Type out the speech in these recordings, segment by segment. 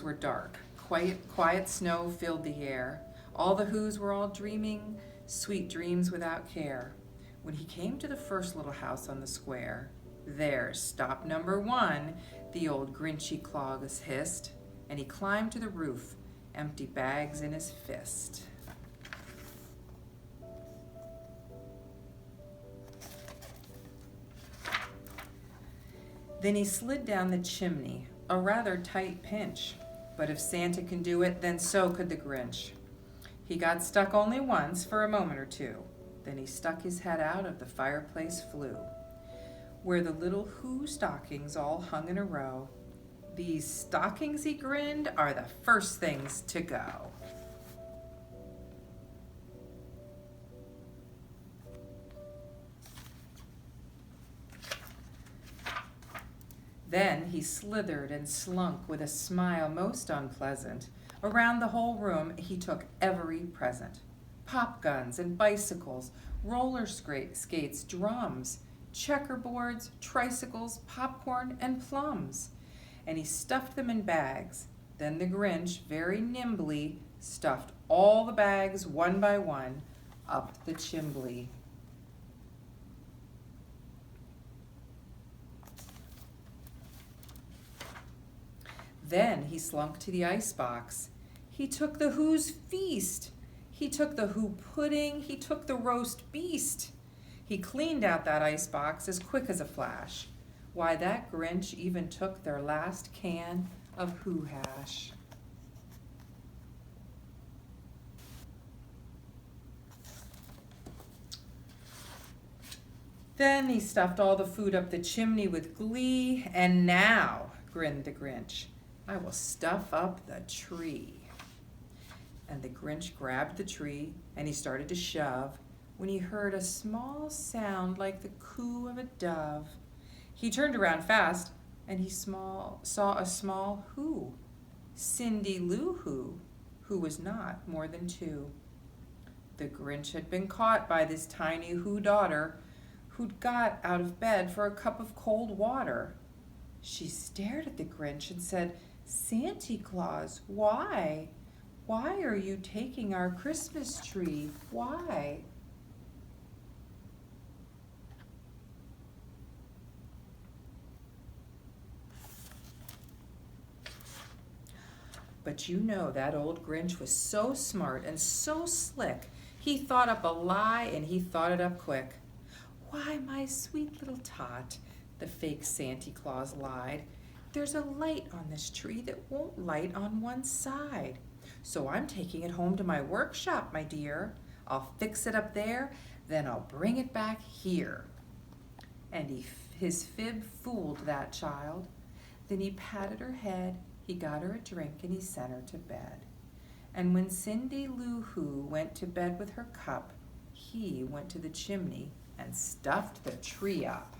windows were dark. Quiet snow filled the air. All the Whos were all dreaming sweet dreams without care. When he came to the first little house on the square, there, stop number 1, the old Grinchy Claus hissed, and he climbed to the roof, empty bags in his fist. Then he slid down the chimney, a rather tight pinch. But if Santa can do it, then so could the Grinch. He got stuck only once for a moment or two. Then he stuck his head out of the fireplace flue, where the little Who stockings all hung in a row. These stockings, he grinned, are the first things to go. Then he slithered and slunk with a smile most unpleasant. Around the whole room he took every present. Pop guns and bicycles, roller skates, drums, checkerboards, tricycles, popcorn, and plums. And he stuffed them in bags. Then the Grinch very nimbly stuffed all the bags one by one up the chimbley. Then he slunk to the icebox. He took the Who's feast. He took the Who pudding. He took the roast beast. He cleaned out that icebox as quick as a flash. Why, that Grinch even took their last can of Who hash. Then he stuffed all the food up the chimney with glee, and now, grinned the Grinch, I will stuff up the tree. And the Grinch grabbed the tree and he started to shove when he heard a small sound like the coo of a dove. He turned around fast and he saw a small Who, Cindy Lou who was not more than 2. The Grinch had been caught by this tiny Who daughter who'd got out of bed for a cup of cold water. She stared at the Grinch and said, "Santa Claus, why? Why are you taking our Christmas tree? Why?" But you know that old Grinch was so smart and so slick. He thought up a lie and he thought it up quick. "Why, my sweet little tot," the fake Santa Claus lied, "there's a light on this tree that won't light on one side. So I'm taking it home to my workshop, my dear. I'll fix it up there, then I'll bring it back here." And his fib fooled that child. Then he patted her head, he got her a drink, and he sent her to bed. And when Cindy Lou Who went to bed with her cup, he went to the chimney and stuffed the tree up.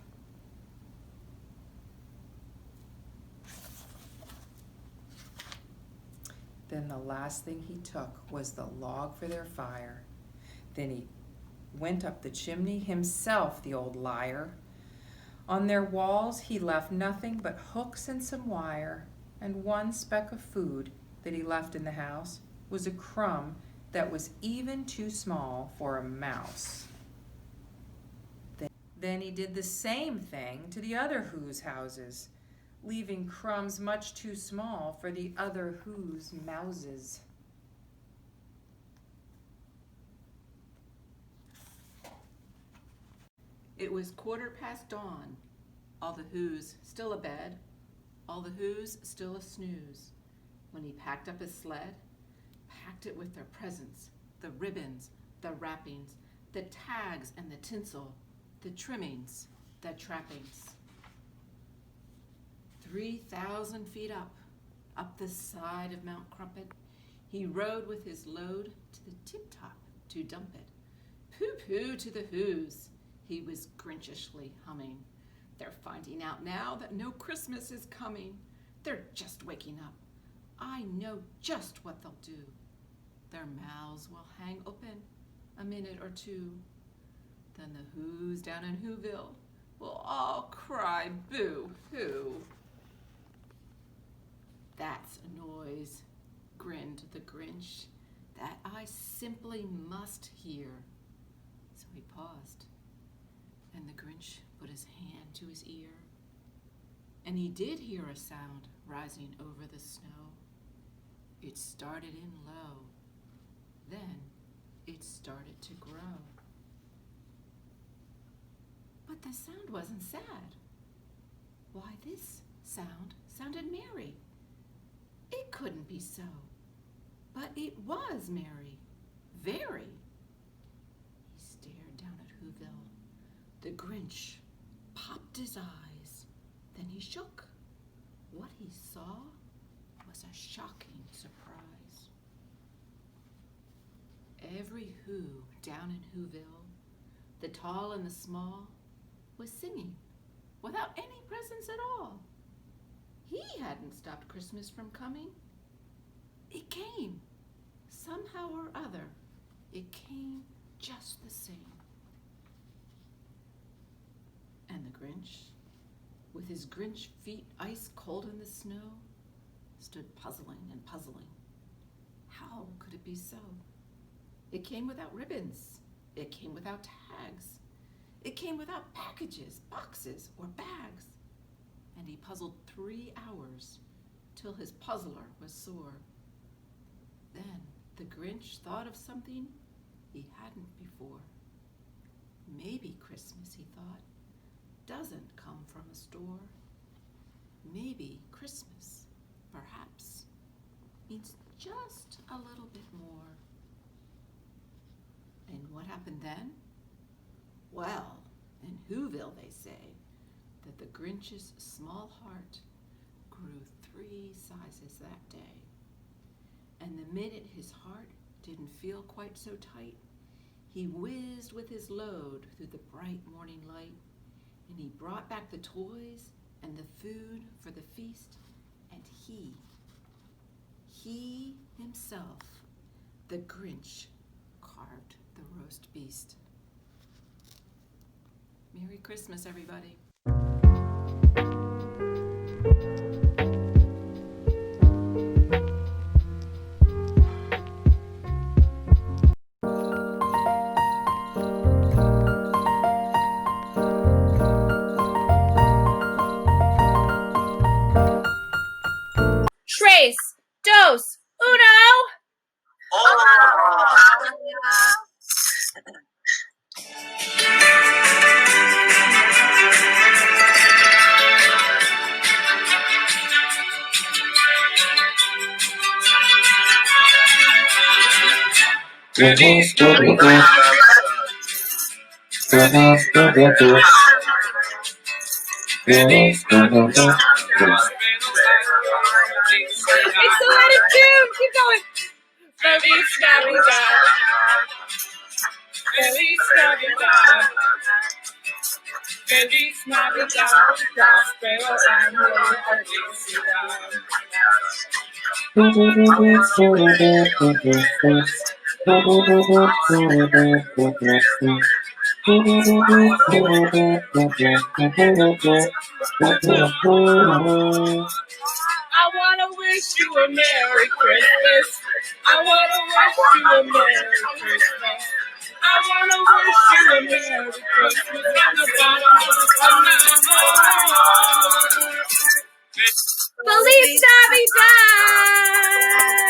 Then the last thing he took was the log for their fire. Then he went up the chimney himself, the old liar. On their walls he left nothing but hooks and some wire, and one speck of food that he left in the house was a crumb that was even too small for a mouse. Then he did the same thing to the other Who's houses, leaving crumbs much too small for the other Who's mouses. It was 1/4 dawn, all the Who's still abed, all the Who's still a snooze, when he packed up his sled, packed it with their presents, the ribbons, the wrappings, the tags and the tinsel, the trimmings, the trappings. 3,000 feet up the side of Mount Crumpet, he rode with his load to the tip-top to dump it. Pooh-pooh to the Who's, he was Grinchishly humming. They're finding out now that no Christmas is coming. They're just waking up. I know just what they'll do. Their mouths will hang open a minute or two. Then the Who's down in Whoville will all cry boo-hoo. "That's a noise," grinned the Grinch, "that I simply must hear." So he paused, and the Grinch put his hand to his ear, and he did hear a sound rising over the snow. It started in low, then it started to grow. But the sound wasn't sad. Why, this sound sounded merry. It couldn't be so, but it was merry, very. He stared down at Whoville. The Grinch popped his eyes, then he shook. What he saw was a shocking surprise. Every Who down in Whoville, the tall and the small, was singing without any presents at all. He hadn't stopped Christmas from coming. It came, somehow or other. It came just the same. And the Grinch, with his Grinch feet ice cold in the snow, stood puzzling and puzzling. How could it be so? It came without ribbons. It came without tags. It came without packages, boxes, or bags. And he puzzled 3 hours till his puzzler was sore. Then the Grinch thought of something he hadn't before. Maybe Christmas, he thought, doesn't come from a store. Maybe Christmas, perhaps, means just a little bit more. And what happened then? Well, in Whoville they say that the Grinch's small heart grew 3 sizes that day. And the minute his heart didn't feel quite so tight, he whizzed with his load through the bright morning light, and he brought back the toys and the food for the feast, and he himself, the Grinch, carved the roast beast. Merry Christmas, everybody. Tres, dos, uno. It's the letter tune. Keep going. Feliz Navidad. Feliz Navidad. Feliz Navidad. Prospero año felicidad. I want to wish you a Merry Christmas. I want to wish you a Merry Christmas. I want to wish you a Merry Christmas from the bottom of my heart. Feliz Navidad!